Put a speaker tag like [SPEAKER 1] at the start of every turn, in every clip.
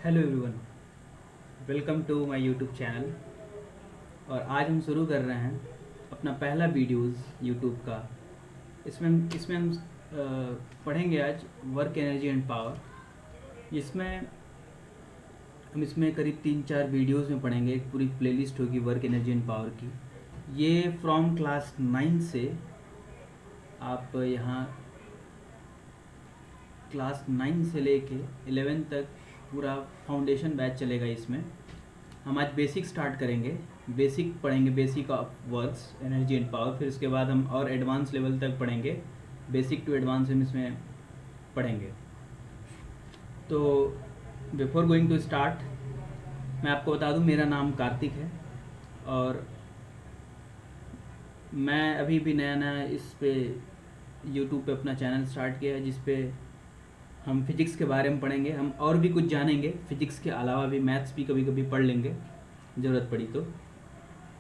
[SPEAKER 1] Hello everyone, welcome to my YouTube channel. और आज हम शुरू कर रहे हैं अपना पहला वीडियोस यूट्यूब का। इसमें हम पढ़ेंगे आज वर्क एनर्जी एंड पावर, जिसमें हम इसमें करीब 3-4 वीडियोस में पढ़ेंगे। एक पूरी प्लेलिस्ट होगी वर्क एनर्जी एंड पावर की। ये फ्रॉम क्लास 9 से आप यहाँ क्लास 9 से लेके 11 तक पूरा फाउंडेशन बैच चलेगा। इसमें हम आज बेसिक स्टार्ट करेंगे, बेसिक पढ़ेंगे, basic of works energy and power. फिर उसके बाद हम और एडवांस लेवल तक पढ़ेंगे, बेसिक टू एडवांस हम इसमें पढ़ेंगे। तो बिफोर गोइंग टू स्टार्ट, मैं आपको बता दूं, मेरा नाम कार्तिक है और मैं अभी भी नया नया इस पे यूट्यूब पे अपना चैनल स्टार्ट किया है, जिस पे हम फिजिक्स के बारे में पढ़ेंगे। हम और भी कुछ जानेंगे, फिजिक्स के अलावा भी मैथ्स भी कभी कभी पढ़ लेंगे ज़रूरत पड़ी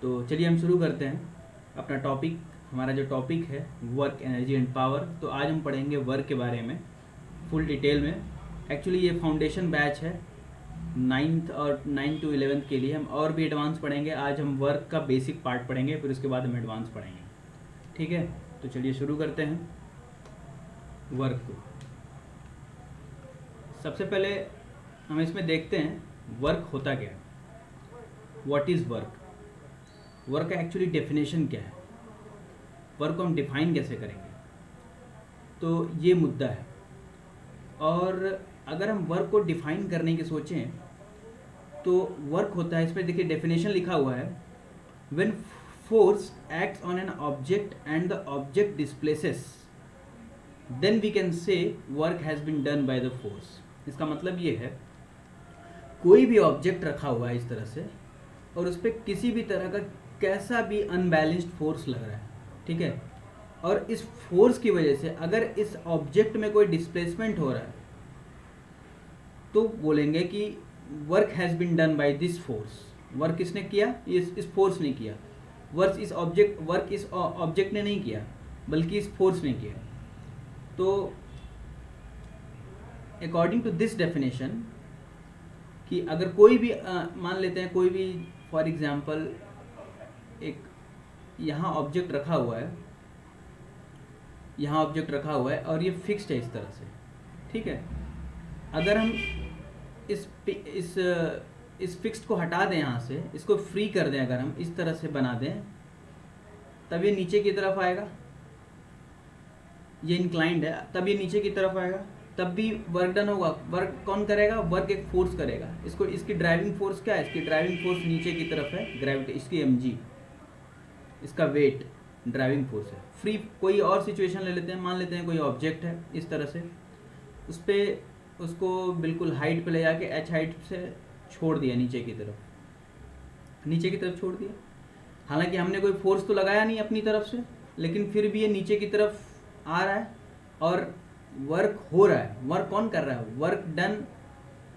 [SPEAKER 1] तो चलिए हम शुरू करते हैं अपना टॉपिक। हमारा जो टॉपिक है वर्क एनर्जी एंड पावर। तो आज हम पढ़ेंगे वर्क के बारे में फुल डिटेल में। एक्चुअली ये फाउंडेशन बैच है 9th और 9 to 11 के लिए। हम और भी एडवांस पढ़ेंगे। आज हम वर्क का बेसिक पार्ट पढ़ेंगे, फिर उसके बाद हम एडवांस पढ़ेंगे। ठीक है, तो चलिए शुरू करते हैं वर्क को। सबसे पहले हम इसमें देखते हैं वर्क होता क्या है, व्हाट इज़ वर्क। वर्क का एक्चुअली डेफिनेशन क्या है, वर्क को हम डिफाइन कैसे करेंगे, तो ये मुद्दा है। और अगर हम वर्क को डिफाइन करने की सोचें तो वर्क होता है, इसमें देखिए डेफिनेशन लिखा हुआ है, when force acts on an object and the object displaces, then we can say work has been done by the force. इसका मतलब ये है, कोई भी ऑब्जेक्ट रखा हुआ है इस तरह से और उस पर किसी भी तरह का कैसा भी अनबैलेंस्ड फोर्स लग रहा है, ठीक है, और इस फोर्स की वजह से अगर इस ऑब्जेक्ट में कोई डिस्प्लेसमेंट हो रहा है तो बोलेंगे कि work has been done by this force. Work किसने किया? इस फोर्स ने किया। वर्क इस ऑब्जेक्ट ने नहीं किया, बल्कि इस फोर्स ने किया। तो अकॉर्डिंग टू दिस डेफिनेशन, कि अगर कोई भी मान लेते हैं, कोई भी फॉर एग्जांपल एक यहाँ ऑब्जेक्ट रखा हुआ है, यहाँ ऑब्जेक्ट रखा हुआ है और ये फिक्स्ड है इस तरह से, ठीक है। अगर हम इस फिक्स्ड को हटा दें यहाँ से, इसको फ्री कर दें, अगर हम इस तरह से बना दें, तब ये नीचे की तरफ आएगा। ये इंक्लाइंड है, तब ये नीचे की तरफ आएगा, तब भी वर्क डन होगा। वर्क कौन करेगा? वर्क एक फोर्स करेगा। इसकी ड्राइविंग फोर्स क्या है? इसकी ड्राइविंग फोर्स नीचे की तरफ है, ग्रेविटी, इसकी mg, इसका वेट ड्राइविंग फोर्स है। फ्री कोई और सिचुएशन ले लेते हैं, मान लेते हैं कोई ऑब्जेक्ट है इस तरह से, उस पर उसको बिल्कुल हाइट पे ले जाके h हाइट से छोड़ दिया, नीचे की तरफ छोड़ दिया। हालांकि हमने कोई फोर्स तो लगाया नहीं अपनी तरफ से, लेकिन फिर भी ये नीचे की तरफ आ रहा है और वर्क हो रहा है। वर्क कौन कर रहा है?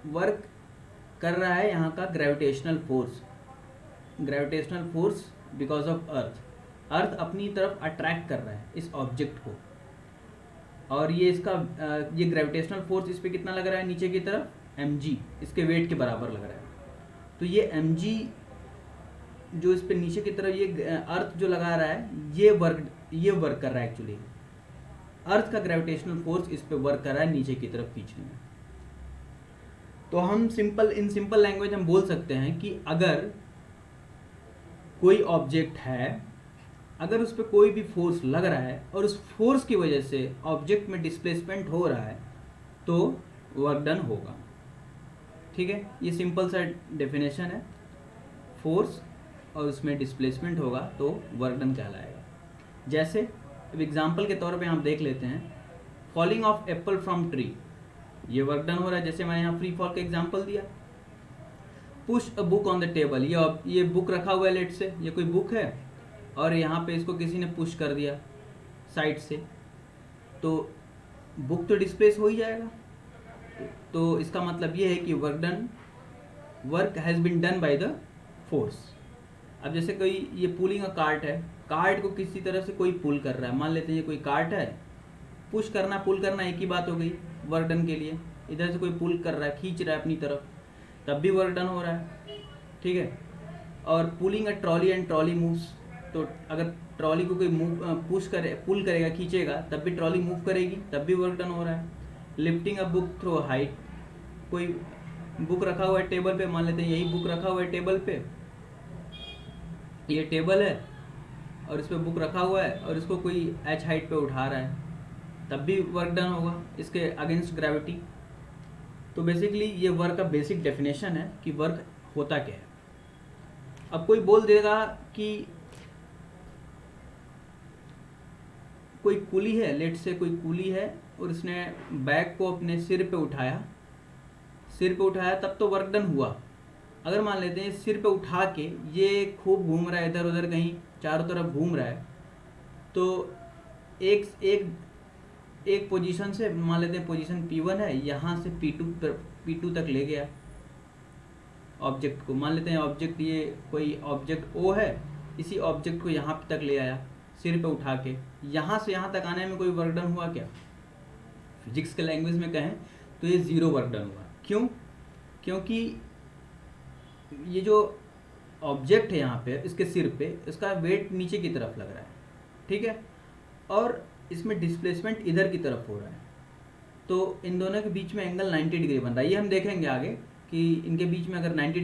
[SPEAKER 1] वर्क कर रहा है यहाँ का gravitational force because of earth अपनी तरफ अट्रैक्ट कर रहा है इस ऑब्जेक्ट को। और ये ये ग्रेविटेशनल फोर्स इस पे कितना लग रहा है? नीचे की तरफ mg, इसके वेट के बराबर लग रहा है। तो ये mg जो इस पे नीचे की तरफ ये अर्थ जो लगा रहा है, ये वर्क कर रहा है। एक्चुअली अर्थ का ग्रेविटेशनल फोर्स इस पे वर्क कर रहा है नीचे की तरफ खींचने में। तो हम इन सिंपल लैंग्वेज हम बोल सकते हैं कि अगर कोई ऑब्जेक्ट है, अगर उस पर कोई भी फोर्स लग रहा है और उस फोर्स की वजह से ऑब्जेक्ट में डिस्प्लेसमेंट हो रहा है, तो वर्क डन होगा। ठीक है, ये सिंपल सा डेफिनेशन है। फोर्स और उसमें डिस्प्लेसमेंट होगा तो वर्क डन कहलाएगा। जैसे अब एग्जाम्पल के तौर पे हम देख लेते हैं, falling of Apple from tree, ये वर्क डन हो रहा है। जैसे मैंने यहाँ फ्री फॉल का एग्जाम्पल दिया। Push a book on the table, ये बुक रखा हुआ है, लेट से ये कोई बुक है और यहाँ पे इसको किसी ने पुश कर दिया साइड से, तो बुक तो डिस्प्लेस हो ही जाएगा। तो इसका मतलब ये है कि work has been done by the force. अब जैसे कोई ये पुलिंग अ कार्ट है, कार्ट को किसी तरह से कोई पुल कर रहा है, मान लेते हैं ये कोई कार्ट है, पुश करना पुल करना एक ही बात हो गई वर्क डन के लिए। इधर से कोई पुल कर रहा है, खींच रहा है अपनी तरफ, तब भी वर्क डन हो रहा है, ठीक है। और pulling a trolley and trolley moves, तो अगर ट्रॉली को कोई पुश करे, पुल करेगा, खींचेगा, तब भी ट्रॉली मूव करेगी, तब भी वर्क डन हो रहा है। Lifting a book through height, कोई बुक रखा हुआ है टेबल पे, मान लेते हैं यही बुक रखा हुआ है टेबल पे, ये टेबल है और इस पर बुक रखा हुआ है और इसको कोई h हाइट पे उठा रहा है, तब भी वर्क डन होगा इसके अगेंस्ट ग्रेविटी। तो बेसिकली ये वर्क का बेसिक डेफिनेशन है कि वर्क होता क्या है। अब कोई बोल देगा कि कोई कुली है, लेट से कोई कुली है और इसने बैग को अपने सिर पे उठाया, तब तो वर्क डन हुआ। अगर मान लेते हैं सिर पे उठा के ये खूब घूम रहा है इधर उधर, कहीं चारों तरफ घूम रहा है, तो एक पोजीशन से, मान लेते हैं पोजीशन P1 है, यहाँ से P2 तक ले गया ऑब्जेक्ट को। मान लेते हैं ऑब्जेक्ट, ये कोई ऑब्जेक्ट O है, इसी ऑब्जेक्ट को यहाँ तक ले आया सिर पे उठा के। यहाँ से यहाँ तक आने में कोई वर्क डन हुआ क्या? फिजिक्स के लैंग्वेज में कहें तो ये जीरो वर्क डन हुआ। क्यों? क्योंकि ये जो ऑब्जेक्ट है यहाँ पे, इसके सिर पे, इसका वेट नीचे की तरफ लग रहा है, ठीक है, और इसमें डिस्प्लेसमेंट इधर की तरफ हो रहा है, तो इन दोनों के बीच में एंगल 90 डिग्री बन रहा है। ये हम देखेंगे आगे कि इनके बीच में अगर 90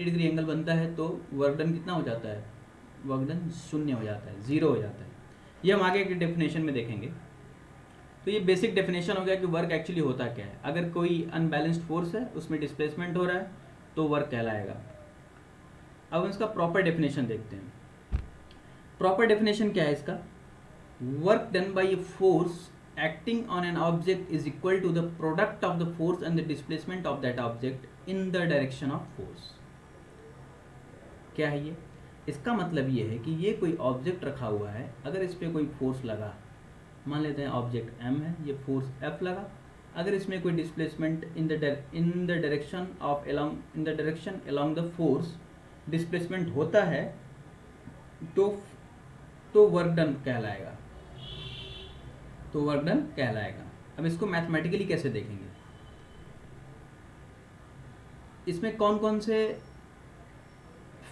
[SPEAKER 1] डिग्री एंगल बनता है तो वर्क डन कितना हो जाता है? वर्क डन शून्य हो जाता है, जीरो हो जाता है। ये हम आगे के डेफिनेशन में देखेंगे। तो ये बेसिक डेफिनेशन हो गया कि वर्क एक्चुअली होता क्या है। अगर कोई अनबैलेंस्ड फोर्स है, उसमें डिस्प्लेसमेंट हो रहा है, तो वर्क कहलाएगा। अब हम इसका प्रॉपर डेफिनेशन देखते हैं। प्रॉपर डेफिनेशन क्या है इसका? Work done bye a force acting on an object is equal to the product of the force and the displacement of that object in the direction of force। क्या है ये? इसका मतलब ये है कि ये कोई ऑब्जेक्ट रखा हुआ है, अगर इस पर कोई फोर्स लगा, मान लेते हैं ऑब्जेक्ट M है, ये फोर्स F लगा, अगर इसमें कोई displacement in the direction along the force displacement होता है, तो वर्क डन कहलाएगा, अब इसको मैथमेटिकली कैसे देखेंगे? इसमें कौन कौन से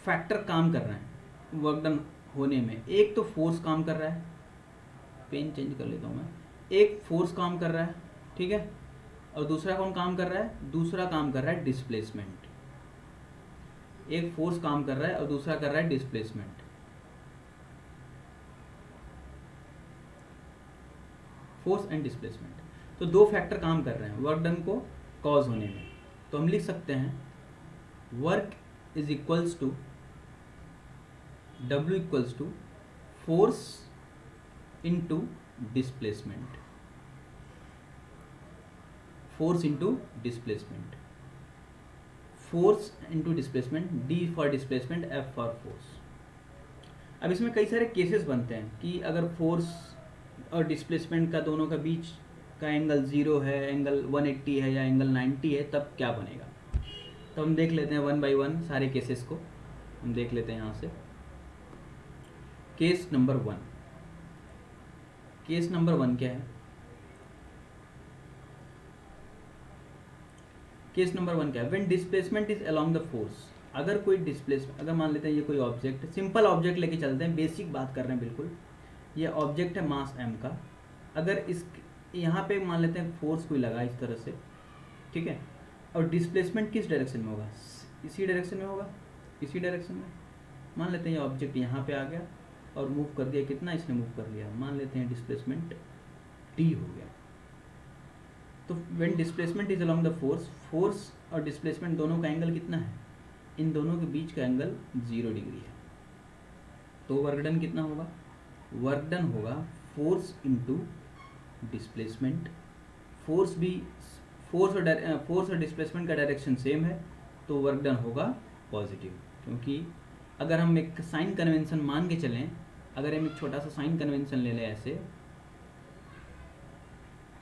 [SPEAKER 1] फैक्टर काम कर रहे हैं वर्क डन होने में? एक तो फोर्स काम कर रहा है, पेन चेंज कर लेता हूँ मैं, एक फोर्स काम कर रहा है, ठीक है, और दूसरा कौन काम कर रहा है? दूसरा काम कर रहा है डिस्प्लेसमेंट। एक फोर्स काम कर रहा है और दूसरा कर रहा है डिस्प्लेसमेंट। फोर्स एंड डिस्प्लेसमेंट, तो दो फैक्टर काम कर रहे हैं वर्क डन को कॉज होने में। तो हम लिख सकते हैं work is equals to W equals to force into displacement, force into displacement, force into displacement, D for displacement, F for force. अब इसमें कई सारे केसेस बनते हैं कि अगर फोर्स और डिस्प्लेसमेंट का दोनों का बीच का एंगल 0 है, एंगल 180 है या एंगल 90 है, तब क्या बनेगा? तो हम देख लेते हैं वन बाय वन सारे केसेस को हम देख लेते हैं यहाँ से। केस नंबर 1, केस नंबर 1 क्या है? केस नंबर 1 क्या है? When displacement is along the force, अगर कोई डिस्प्लेसमेंट, अगर मान लेते हैं ये कोई ऑब्जेक्ट, सिंपल ऑब्जेक्ट लेके चलते हैं, बेसिक बात कर रहे हैं बिल्कुल, ये ऑब्जेक्ट है मास m का, अगर इस यहाँ पे मान लेते हैं फोर्स कोई लगा इस तरह से, ठीक है, और डिस्प्लेसमेंट किस डायरेक्शन में होगा? इसी डायरेक्शन में होगा, इसी डायरेक्शन में। मान लेते हैं ये ऑब्जेक्ट यहाँ पे आ गया और मूव कर दिया, कितना इसने मूव कर लिया, मान लेते हैं डिस्प्लेसमेंट d हो गया। तो when displacement is along the force, force और डिस्प्लेसमेंट दोनों का एंगल कितना है? इन दोनों के बीच का एंगल 0 डिग्री है। तो वर्क डन कितना होगा? वर्क डन होगा फोर्स इंटू डिस्प्लेसमेंट। फोर्स और डिस्प्लेसमेंट का डायरेक्शन सेम है, तो वर्क डन होगा पॉजिटिव। क्योंकि अगर हम एक साइन कन्वेंशन मान के चलें, अगर हम एक छोटा सा साइन कन्वेंशन ले लें, ऐसे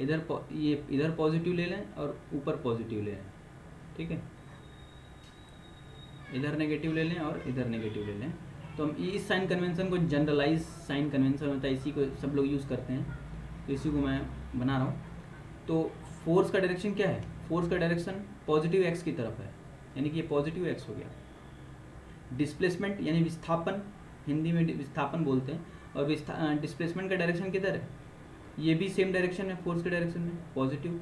[SPEAKER 1] इधर पॉजिटिव ले लें और ऊपर पॉजिटिव ले लें, ठीक है, इधर नेगेटिव ले लें और इधर नेगेटिव ले लें, तो हम इस साइन कन्वेंशन को जनरलाइज साइन कन्वेंशन होता है, इसी को सब लोग यूज़ करते हैं, तो इसी को मैं बना रहा हूँ। तो फोर्स का डायरेक्शन क्या है? फोर्स का डायरेक्शन पॉजिटिव x की तरफ है, यानी कि ये पॉजिटिव एक्स हो गया। डिस्प्लेसमेंट यानी विस्थापन, हिंदी में विस्थापन बोलते हैं, और डिस्प्लेसमेंट का डायरेक्शन किधर है, ये भी सेम डायरेक्शन है, फोर्स के डायरेक्शन में, पॉजिटिव।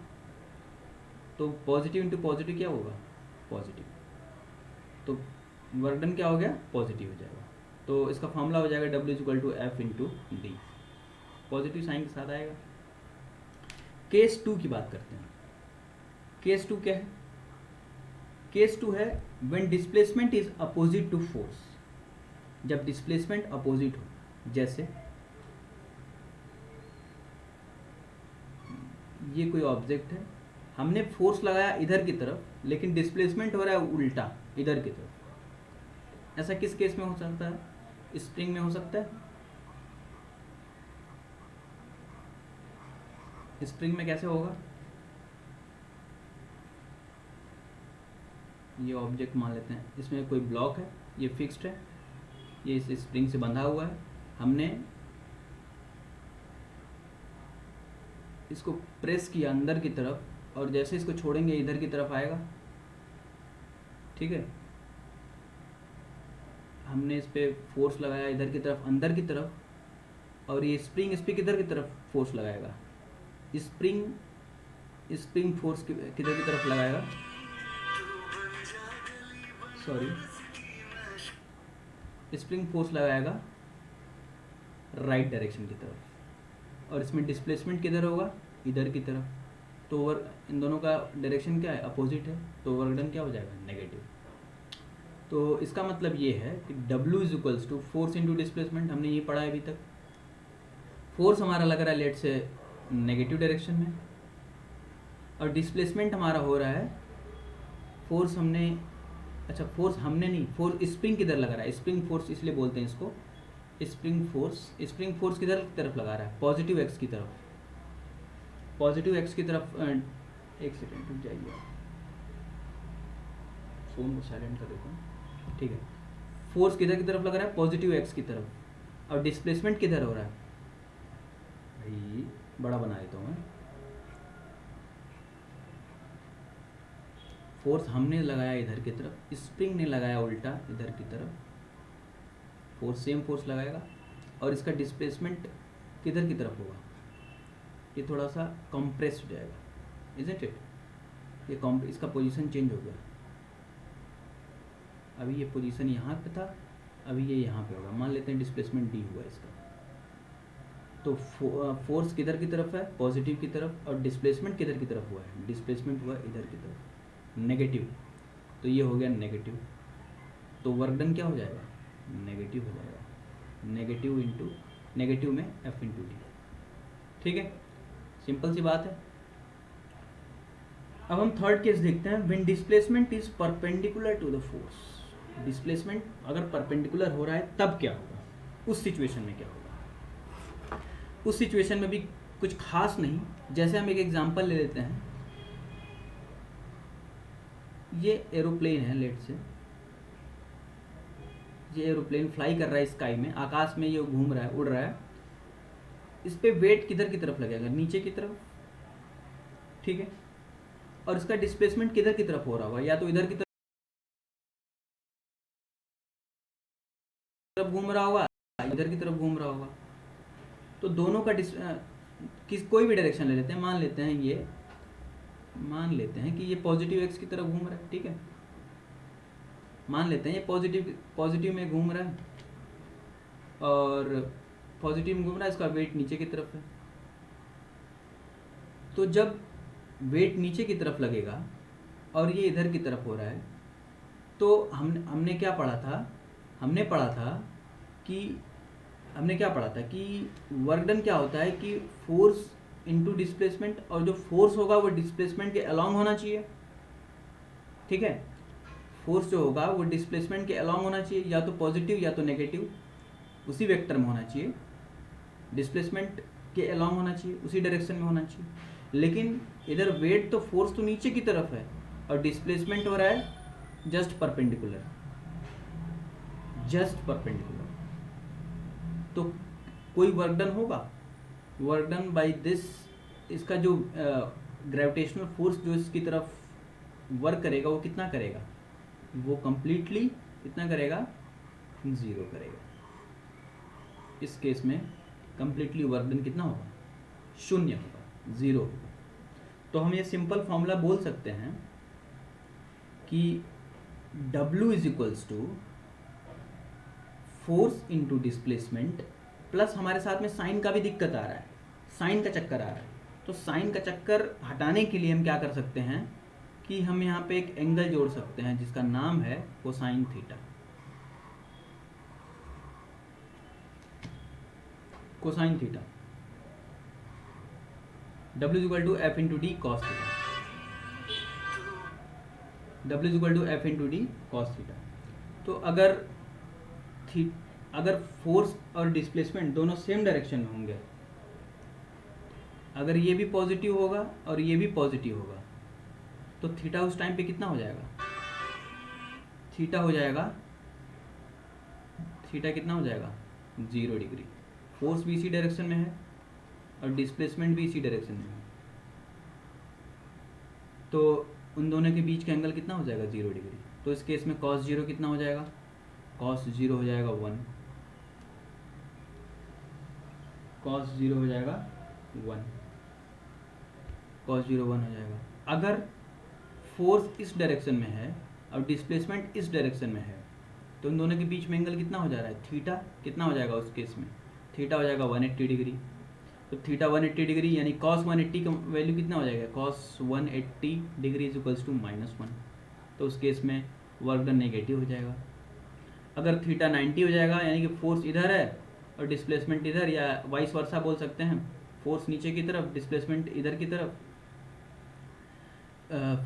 [SPEAKER 1] तो पॉजिटिव इंटू पॉजिटिव क्या होगा, पॉजिटिव। तो वर्क डन क्या हो गया, पॉजिटिव हो जाएगा। तो इसका फॉर्मूला हो जाएगा W=F into D, positive sign के साथ आएगा। केस 2 की बात करते हैं। केस 2 क्या है, केस 2 है when displacement is opposite to force, जब डिस्प्लेसमेंट अपोजिट हो। जैसे ये कोई ऑब्जेक्ट है, हमने फोर्स लगाया इधर की तरफ, लेकिन डिस्प्लेसमेंट हो रहा है उल्टा इधर की तरफ। ऐसा किस केस में हो सकता है, स्प्रिंग में हो सकता है। स्प्रिंग में कैसे होगा, ये ऑब्जेक्ट मान लेते हैं, इसमें कोई ब्लॉक है, ये फिक्स्ड है, ये इस स्प्रिंग से बंधा हुआ है, हमने इसको प्रेस किया अंदर की तरफ, और जैसे इसको छोड़ेंगे इधर की तरफ आएगा, ठीक है। हमने इस पर फोर्स लगाया इधर की तरफ, अंदर की तरफ, और ये स्प्रिंग इस पर किधर की तरफ फोर्स लगाएगा, स्प्रिंग फोर्स किधर की तरफ लगाएगा, स्प्रिंग फोर्स लगाएगा राइट डायरेक्शन की तरफ, और इसमें डिस्प्लेसमेंट किधर होगा, इधर की तरफ। तो इन दोनों का डायरेक्शन क्या है, अपोजिट है, तो वर्क डन क्या हो जाएगा, नेगेटिव। तो इसका मतलब ये है कि W = फोर्स इंटू डिस्प्लेसमेंट, हमने ये पढ़ा है अभी तक। फोर्स हमारा लग रहा है लेट से नेगेटिव डायरेक्शन में, और डिस्प्लेसमेंट हमारा हो रहा है, फोर्स हमने नहीं, फोर्स स्प्रिंग किधर लगा रहा है, स्प्रिंग फोर्स इसलिए बोलते हैं इसको स्प्रिंग फोर्स किधर की तरफ लगा रहा है, पॉजिटिव एक्स की तरफ, पॉजिटिव एक्स की तरफ। एक सेकेंड रुक जाइए, फोन को साइलेंट कर देता हूँ, ठीक है। फोर्स किधर की तरफ लग रहा है, पॉजिटिव एक्स की तरफ, और डिस्प्लेसमेंट किधर हो रहा है, भाई बड़ा बना देता हूँ मैं। फोर्स हमने लगाया इधर की तरफ, स्प्रिंग ने लगाया उल्टा इधर की तरफ, फोर्स सेम फोर्स लगाएगा, और इसका डिस्प्लेसमेंट किधर की तरफ होगा, ये थोड़ा सा कंप्रेस हो जाएगा, इजंट इट। ये इसका पोजीशन चेंज हो गया, अभी ये पोजीशन यहाँ पे था, अभी ये यहाँ पे होगा। मान लेते हैं डिस्प्लेसमेंट डी हुआ इसका, तो फोर्स किधर की तरफ है, पॉजिटिव की तरफ, और डिस्प्लेसमेंट किधर की तरफ हुआ है, डिस्प्लेसमेंट हुआ इधर की तरफ, नेगेटिव। तो ये हो गया नेगेटिव, तो वर्क डन क्या हो जाएगा, नेगेटिव हो जाएगा, नेगेटिव में F इंटू डी, ठीक है, सिंपल सी बात है। अब हम थर्ड केस देखते हैं, when displacement is perpendicular to the force. Displacement अगर परपेंडिकुलर हो रहा है तब क्या होगा, उस सिचुएशन में क्या होगा। उस सिचुएशन में भी कुछ खास नहीं, जैसे हम एक एग्जांपल ले लेते हैं, ये एरोप्लेन है, लेट से ये एरोप्लेन फ्लाई कर रहा है स्काई में, आकाश में ये घूम रहा है, उड़ रहा है, इस पे वेट किधर की तरफ लगेगा, नीचे की तरफ, ठीक है। और इसका डिस्प्लेसमेंट किधर की तरफ हो रहा होगा, या तो इधर की तरफ घूम रहा होगा, इधर की तरफ घूम रहा होगा। तो दोनों का कोई भी डायरेक्शन ले लेते हैं, मान लेते हैं कि ये पॉजिटिव एक्स की तरफ घूम रहा है, ठीक है। मान लेते हैं ये पॉजिटिव में घूम रहा है, और पॉजिटिव में घूम रहा है, इसका वेट नीचे की तरफ है। तो जब वेट नीचे की तरफ लगेगा और ये इधर की तरफ हो रहा है, तो हमने क्या पढ़ा था, हमने पढ़ा था कि वर्क डन क्या होता है कि फोर्स इनटू डिस्प्लेसमेंट, और जो फोर्स होगा वो डिस्प्लेसमेंट के अलोंग होना चाहिए, ठीक है। फोर्स जो होगा वो डिस्प्लेसमेंट के अलोंग होना चाहिए, या तो पॉजिटिव या तो नेगेटिव, उसी वेक्टर में होना चाहिए, डिस्प्लेसमेंट के अलोंग होना चाहिए, उसी डायरेक्शन में होना चाहिए। लेकिन इधर वेट तो फोर्स तो नीचे की तरफ है, और डिस्प्लेसमेंट हो रहा है जस्ट परपेंडिकुलर, तो कोई वर्क डन होगा, वर्क डन बाय दिस, इसका जो ग्रेविटेशनल फोर्स जो इसकी तरफ वर्क करेगा वो कितना करेगा, वो कंप्लीटली कितना करेगा, 0 करेगा। इस केस में कंप्लीटली वर्क डन कितना होगा, 0 होगा, 0 होगा। तो हम ये सिंपल फॉर्मूला बोल सकते हैं कि W is equals to force into displacement, plus हमारे साथ में साइन का भी दिक्कत आ रहा है, साइन का चक्कर आ रहा है। तो साइन का चक्कर हटाने के लिए हम क्या कर सकते हैं कि हम यहाँ पे एक एंगल जोड़ सकते हैं जिसका नाम है cosine theta. Cosine theta W is equal to F into D cos theta, W is equal to F into D cos theta. तो अगर फोर्स और डिस्प्लेसमेंट दोनों सेम डायरेक्शन में होंगे, अगर ये भी पॉजिटिव होगा और ये भी पॉजिटिव होगा, तो थीटा उस टाइम पे कितना हो जाएगा, थीटा हो जाएगा, थीटा कितना हो जाएगा, 0 डिग्री। फोर्स भी इसी डायरेक्शन में है और डिस्प्लेसमेंट भी इसी डायरेक्शन में है, तो उन दोनों के बीच का एंगल कितना हो जाएगा, 0 डिग्री। तो इस केस में cos 0 कितना हो जाएगा, cos 0 हो जाएगा 1, cos 0 हो जाएगा 1, cos 0 1 हो जाएगा। अगर फोर्स इस डायरेक्शन में है और डिस्प्लेसमेंट इस डायरेक्शन में है, तो इन दोनों के बीच में एंगल कितना हो जा रहा है, थीटा कितना हो जाएगा उस केस में, थीटा हो जाएगा 180 डिग्री। तो थीटा 180 डिग्री यानी cos 180 का वैल्यू कितना हो जाएगा, cos 180 degree is equals to -1। तो उस केस में वर्क डन नेगेटिव हो जाएगा। अगर थीटा 90 हो जाएगा यानी कि फोर्स इधर है और डिस्प्लेसमेंट इधर, या वाइस वर्सा बोल सकते हैं, फोर्स नीचे की तरफ डिस्प्लेसमेंट इधर की तरफ,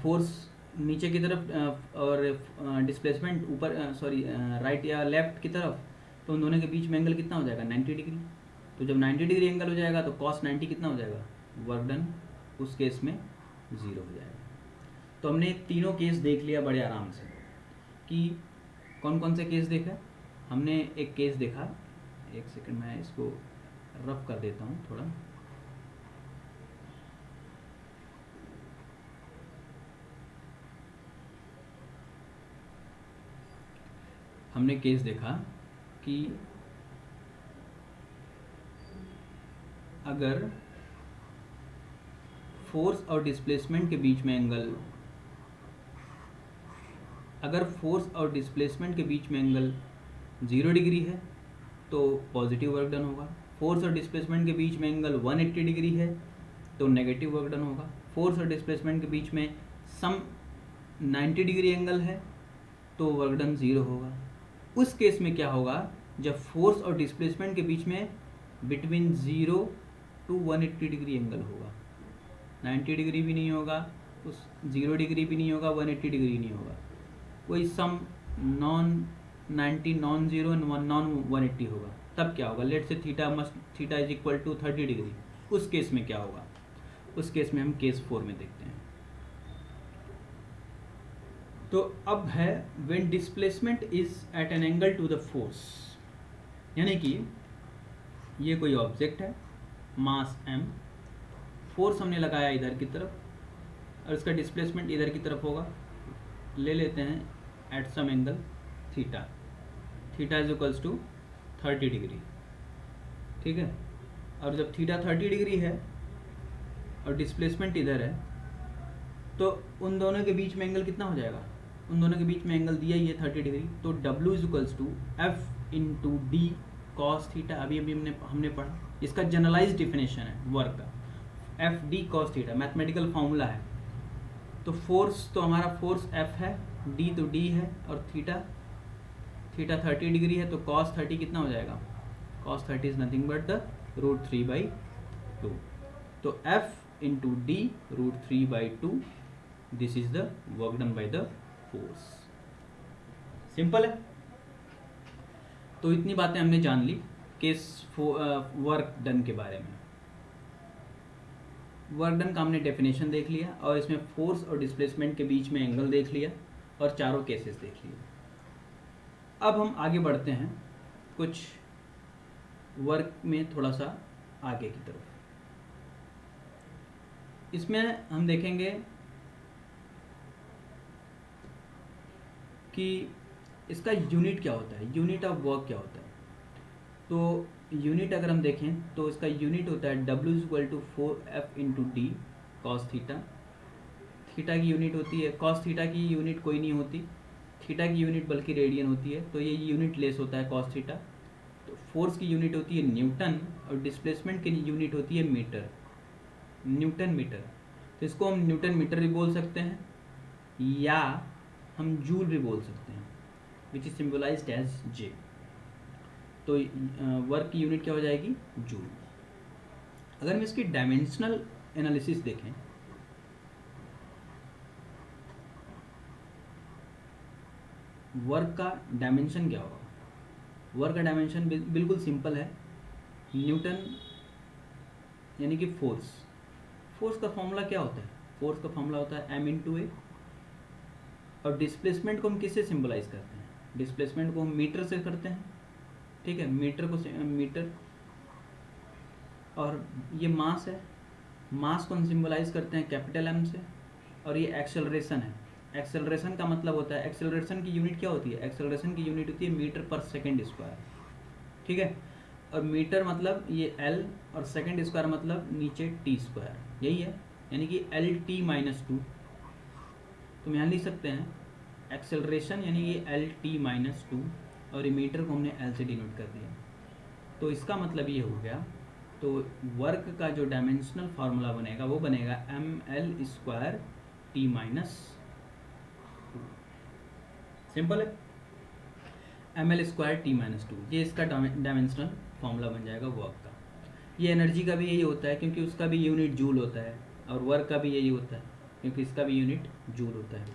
[SPEAKER 1] फोर्स नीचे की तरफ और डिस्प्लेसमेंट ऊपर, राइट या लेफ्ट की तरफ, तो उन दोनों के बीच में एंगल कितना हो जाएगा, 90 डिग्री। तो जब 90 डिग्री एंगल हो जाएगा तो cos 90 कितना हो जाएगा, वर्क डन उस केस में 0 हो जाएगा। तो हमने तीनों केस देख लिया बड़े आराम से कि कौन कौन से केस देखा। हमने एक केस देखा, एक सेकंड मैं इसको रफ कर देता हूँ थोड़ा। हमने केस देखा कि अगर फोर्स और डिस्प्लेसमेंट के बीच में एंगल, अगर फोर्स और डिस्प्लेसमेंट के बीच में एंगल 0 डिग्री है तो पॉजिटिव वर्क डन होगा। फोर्स और डिस्प्लेसमेंट के बीच में एंगल 180 डिग्री है तो नेगेटिव वर्क डन होगा। फोर्स और डिस्प्लेसमेंट के बीच में सम 90 डिग्री एंगल है तो वर्क डन 0 होगा। उस केस में क्या होगा, जब फोर्स और डिस्प्लेसमेंट के बीच में बिटवीन 0 to 180 डिग्री एंगल होगा, 90 डिग्री भी नहीं होगा, उस 0 डिग्री भी नहीं होगा, 180 डिग्री नहीं होगा, कोई सम नॉन 90 नॉन 0 नॉन 180 होगा। तब क्या होगा, लेट से theta is equal to 30 degree. उस केस में क्या होगा, उस केस में हम केस 4 में देखते हैं। तो अब है when displacement is at an angle to the force, यानी कि ये कोई ऑब्जेक्ट है, मास m, फोर्स हमने लगाया इधर की तरफ और इसका डिस्प्लेसमेंट इधर की तरफ होगा। ले लेते हैं at some angle theta, theta is equals to 30 degree, ठीक है। और जब थीटा 30 डिग्री है और डिस्प्लेसमेंट इधर है तो उन दोनों के बीच में एंगल कितना हो जाएगा, उन दोनों के बीच में एंगल दिया ही है 30 डिग्री। तो W is equals to F into D cos theta. अभी हमने पढ़ा, इसका जनरलाइज डिफिनेशन है वर्क का, F D cos theta mathematical formula है। तो फोर्स, तो हमारा फोर्स एफ है, डी तो डी है और थीटा 30 डिग्री है तो cos 30 कितना हो जाएगा, cos 30 is nothing but the √3/2। तो f into D √3/2, this is the work done by the force. Simple है। तो इतनी बातें हमने जान ली केस वर्क डन के बारे में। वर्क डन का हमने डेफिनेशन देख लिया और इसमें फोर्स और डिस्प्लेसमेंट के बीच में एंगल देख लिया और चारों केसेस देख लिए। अब हम आगे बढ़ते हैं कुछ वर्क में थोड़ा सा आगे की तरफ। इसमें हम देखेंगे कि इसका यूनिट क्या होता है, यूनिट ऑफ वर्क क्या होता है। तो यूनिट अगर हम देखें तो इसका यूनिट होता है W equal to 4F into D cos theta. Theta की यूनिट होती है, कॉस थीटा की यूनिट कोई नहीं होती, थीटा की यूनिट बल्कि रेडियन होती है, तो ये यूनिट लेस होता है कॉस थीटा। तो फोर्स की यूनिट होती है न्यूटन और डिस्प्लेसमेंट की यूनिट होती है मीटर, न्यूटन मीटर। तो इसको हम न्यूटन मीटर भी बोल सकते हैं या हम जूल भी बोल सकते हैं, विच इज सिम्बलाइज्ड एज जे। तो वर्क की यूनिट क्या हो जाएगी, जूल। अगर हम इसकी डायमेंशनल एनालिसिस देखें, वर्क का डायमेंशन क्या होगा, वर्क का डायमेंशन बिल्कुल सिंपल है, न्यूटन यानी कि फोर्स। फोर्स का फॉर्मूला क्या होता है, फोर्स का फॉर्मूला होता है m इंटू ए। और डिस्प्लेसमेंट को हम किससे सिंबलाइज करते हैं, डिस्प्लेसमेंट को हम मीटर से करते हैं, ठीक है, मीटर को मीटर। और ये मास है, मास को हम सिंबलाइज करते हैं कैपिटल M से। और ये एक्सेलरेशन है, एक्सेलरेशन का मतलब होता है, एक्सेलरेशन की यूनिट क्या होती है, एक्सेलरेशन की यूनिट होती है मीटर पर सेकेंड स्क्वायर, ठीक है। और मीटर मतलब ये L और सेकेंड स्क्वायर मतलब नीचे T स्क्वायर, यही है, यानी कि LT माइनस 2। तो यहाँ लिख सकते हैं एक्सेलरेशन यानी ये LT माइनस 2 और ये मीटर को हमने L से डिनोट कर दिया। तो इसका मतलब ये हो गया, तो वर्क का जो डायमेंशनल फार्मूला बनेगा वो बनेगा ML square T minus 2। Simple है, ML स्क्वायर T माइनस 2, ये इसका डायमेंशनल फार्मूला बन जाएगा वर्क का। ये एनर्जी का भी यही होता है क्योंकि उसका भी यूनिट जूल होता है, और वर्क का भी यही होता है क्योंकि इसका भी यूनिट जूल होता है।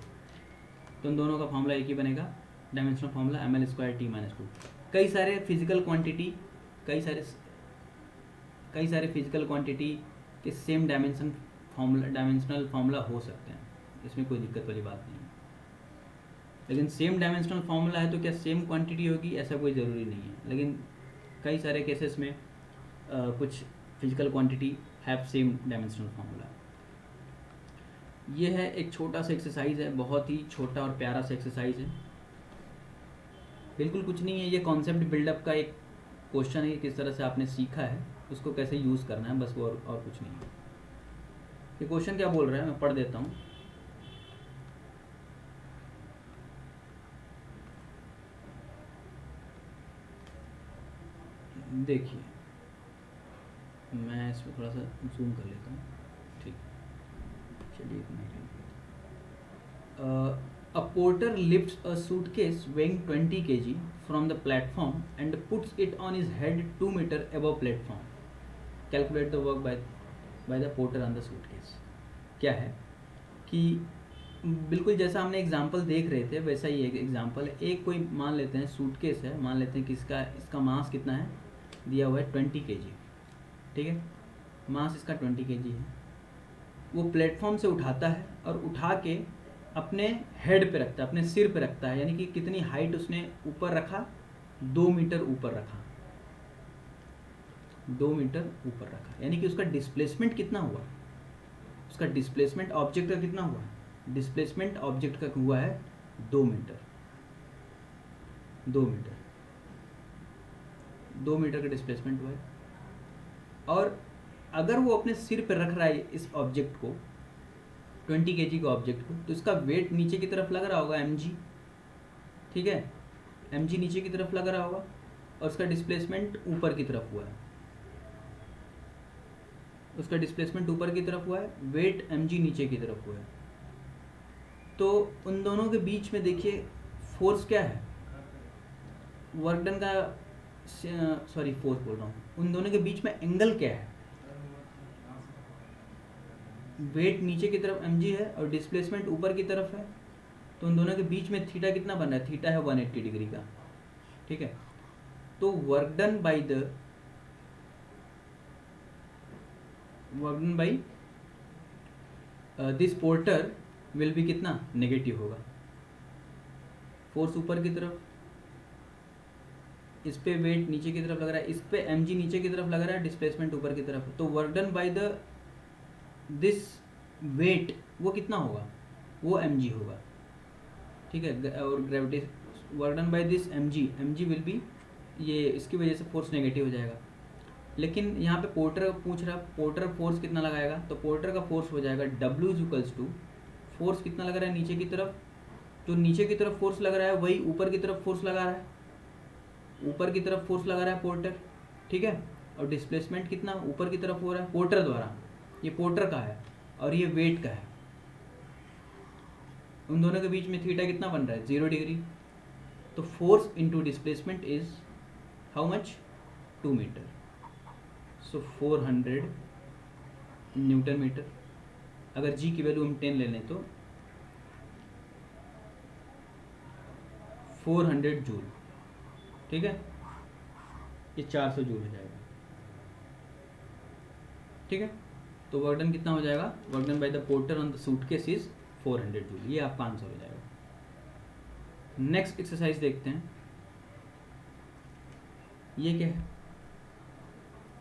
[SPEAKER 1] तो उन दोनों का फार्मूला एक ही बनेगा, dimensional formula ML square T minus 2। कई सारे फिजिकल क्वांटिटी, कई सारे फिजिकल क्वांटिटी के सेम डायमेंशनल फार्मूला हो सकते हैं, इसमें कोई दिक्कत वाली बात नहीं है। लेकिन सेम डायमेंशनल फार्मूला है तो क्या सेम क्वांटिटी होगी, ऐसा कोई ज़रूरी नहीं है। लेकिन कई सारे केसेस में कुछ physical quantity have same dimensional formula. ये है एक छोटा सा एक्सरसाइज है, बहुत ही छोटा और प्यारा सा एक्सरसाइज है, बिल्कुल कुछ नहीं है। ये कॉन्सेप्ट बिल्डअप का एक क्वेश्चन है, किस तरह से आपने सीखा है उसको कैसे यूज़ करना है, बस वो और कुछ नहीं है। ये क्वेश्चन क्या बोल रहा है, मैं पढ़ देता हूँ। देखिए, मैं इसमें थोड़ा सा जूम कर लेता हूँ, ठीक, चलिए एक minute. A porter lifts a suitcase weighing 20 kg from the platform and puts it on his head 2 meter above platform. Calculate the work by the porter on the suitcase. क्या है कि बिल्कुल जैसा हमने एग्जाम्पल देख रहे थे वैसा ही एक एग्जाम्पल है। एक कोई मान लेते हैं सूटकेस है, मान लेते हैं कि इसका मास कितना है, दिया हुआ है 20 kg, ठीक है, मास इसका 20 kg है। वो प्लेटफॉर्म से उठाता है और उठा के अपने हेड पे रखता है, अपने सिर पे रखता है, यानी कि कितनी हाइट उसने ऊपर रखा, 2 मीटर ऊपर रखा, 2 मीटर ऊपर रखा, यानी कि उसका डिस्प्लेसमेंट कितना हुआ, उसका डिस्प्लेसमेंट ऑब्जेक्ट का कितना हुआ, डिस्प्लेसमेंट ऑब्जेक्ट का हुआ है 2 मीटर, 2 मीटर, 2 मीटर का डिस्प्लेसमेंट हुआ है। और अगर वो अपने सिर पर रख रहा है इस ऑब्जेक्ट को, 20 kg के ऑब्जेक्ट को, तो इसका वेट नीचे की तरफ लग रहा होगा mg, ठीक है, mg नीचे की तरफ लग रहा होगा, और उसका डिस्प्लेसमेंट ऊपर की तरफ हुआ है, उसका डिस्प्लेसमेंट ऊपर की तरफ हुआ है, वेट mg नीचे की तरफ हुआ है। तो उन दोनों के बीच में देखिए फोर्स क्या है, वर्क डन का, सॉरी फोर्स बोल रहा हूँ, उन दोनों के बीच में एंगल क्या है, वेट नीचे की तरफ mg है और डिस्प्लेसमेंट ऊपर की तरफ है, तो उन दोनों के बीच में थीटा कितना बन रहा है, थीटा है 180 डिग्री का, ठीक है। तो work done by this porter will be कितना, नेगेटिव होगा, फोर्स ऊपर की तरफ, इस पे वेट नीचे की तरफ लग रहा है, इस पे mg नीचे की तरफ लग रहा है, डिस्प्लेसमेंट ऊपर की तरफ, तो work done by the this weight वो कितना होगा, वो mg होगा, ठीक है, और gravity work done by this mg will be, ये इसकी वजह से फोर्स नेगेटिव हो जाएगा। लेकिन यहाँ पे पोर्टर पूछ रहा, पोर्टर फोर्स कितना लगाएगा, तो पोर्टर का फोर्स हो जाएगा W इक्वल्स टू, फोर्स कितना लग रहा है नीचे की तरफ, जो नीचे की तरफ फोर्स लग रहा है वही ऊपर की तरफ फोर्स लगा रहा है, ऊपर की तरफ फोर्स लगा रहा है पोर्टर, ठीक है। और डिस्प्लेसमेंट कितना ऊपर की तरफ हो रहा है पोर्टर द्वारा, ये पोर्टर का है और ये वेट का है। उन दोनों के बीच में थीटा कितना बन रहा है 0 डिग्री। तो force into displacement is how much 2 metre, so 400 Newton metre. अगर जी की वैल्यू हम 10 ले लें तो 400 जूल, ठीक है, ये 400 जूल हो जाएगा, ठीक है। तो वर्क डन कितना हो जाएगा, work done by the porter on the suitcase is 400 joule, ये आपका आंसर हो जाएगा। नेक्स्ट एक्सरसाइज देखते हैं, ये क्या है,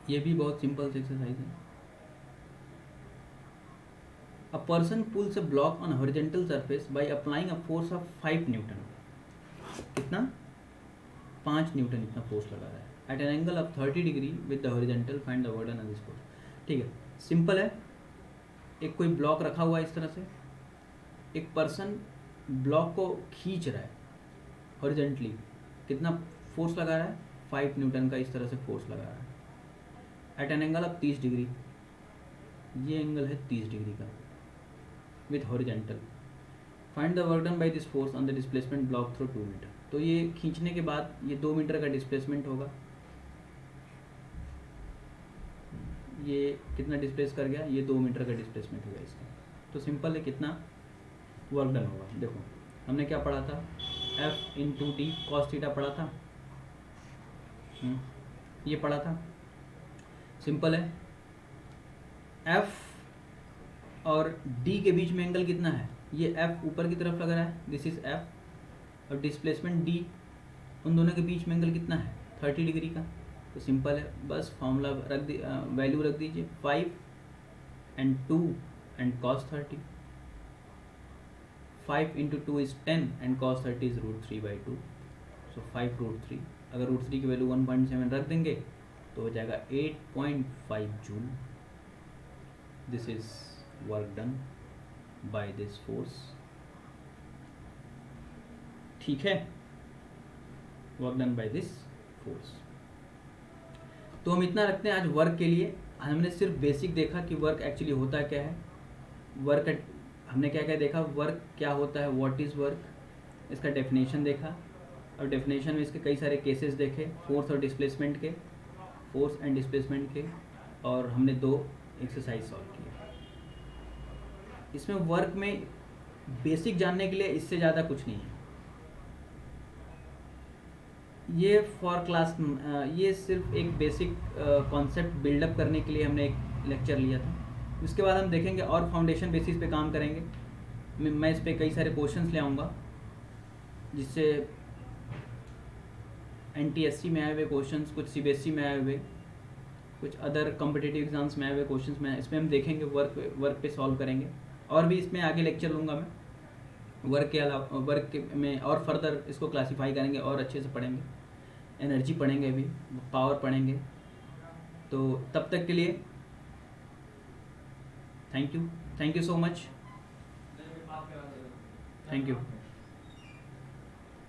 [SPEAKER 1] ये भी बहुत सिंपल सी एक्सरसाइज है। A person pulls a block on horizontal surface by applying a force of 5 newton, कितना 5 न्यूटन इतना फोर्स लगा रहा है at an angle of 30 degree with the horizontal, find the work done on this force. ठीक है, simple है। एक कोई ब्लॉक रखा हुआ है इस तरह से, एक पर्सन ब्लॉक को खींच रहा है हॉरिजॉन्टली, कितना फोर्स लगा रहा है 5 न्यूटन का इस तरह से फोर्स लगा रहा है at an angle of 30 degree, ये एंगल है 30 डिग्री का with horizontal, find the work done by this force on the displacement block through 2 metre. तो ये खींचने के बाद ये 2 मीटर का डिस्प्लेसमेंट होगा, ये कितना डिस्प्लेस कर गया, ये 2 मीटर का डिस्प्लेसमेंट होगा इसका। तो सिंपल है, कितना वर्क डन होगा। देखो हमने क्या पढ़ा था, F into D cos theta पढ़ा था, ये पढ़ा था। सिंपल है, F और D के बीच में एंगल कितना है, ये F ऊपर की तरफ लग रहा है, दिस इज F, और डिस्प्लेसमेंट D, उन दोनों के बीच में एंगल कितना है 30 डिग्री का। तो सिंपल है, बस फॉर्मूला रख दी, वैल्यू रख दीजिए 5 and 2 and cos 30, 5 into 2 is 10 and cos 30 is √3/2, so 5 √3, अगर √3 की वैल्यू 1.7 रख देंगे तो हो जाएगा 8.5 joule. This is work done by this force, ठीक है, work done by this force. तो हम इतना रखते हैं आज वर्क के लिए। हमने सिर्फ बेसिक देखा कि वर्क एक्चुअली होता क्या है, वर्क हमने क्या क्या देखा, वर्क क्या होता है, व्हाट इज़ वर्क, इसका डेफिनेशन देखा, और डेफिनेशन में इसके कई सारे केसेस देखे, फोर्स और डिस्प्लेसमेंट के, फोर्स एंड डिस्प्लेसमेंट के, और हमने 2 एक्सरसाइज सॉल्व किए। इसमें वर्क में बेसिक जानने के लिए इससे ज़्यादा कुछ नहीं है, ये फॉर क्लास, ये सिर्फ एक बेसिक कॉन्सेप्ट बिल्डअप करने के लिए हमने एक लेक्चर लिया था। उसके बाद हम देखेंगे और फाउंडेशन बेसिस पे काम करेंगे। मैं इस पे कई सारे क्वेश्चंस ले आऊँगा, जिससे NTSC में आए हुए क्वेश्चंस, कुछ CBSE में आए हुए, कुछ अदर कॉम्पिटिटिव एग्जाम्स में आए हुए क्वेश्चंस में, इसमें हम देखेंगे, वर्क पे सॉल्व करेंगे। और भी इसमें आगे लेक्चर लूँगा मैं, वर्क के अलावा, वर्क में और फर्दर इसको क्लासीफाई करेंगे और अच्छे से पढ़ेंगे, एनर्जी पढ़ेंगे, भी पावर पढ़ेंगे। तो तब तक के लिए thank you so much, thank you.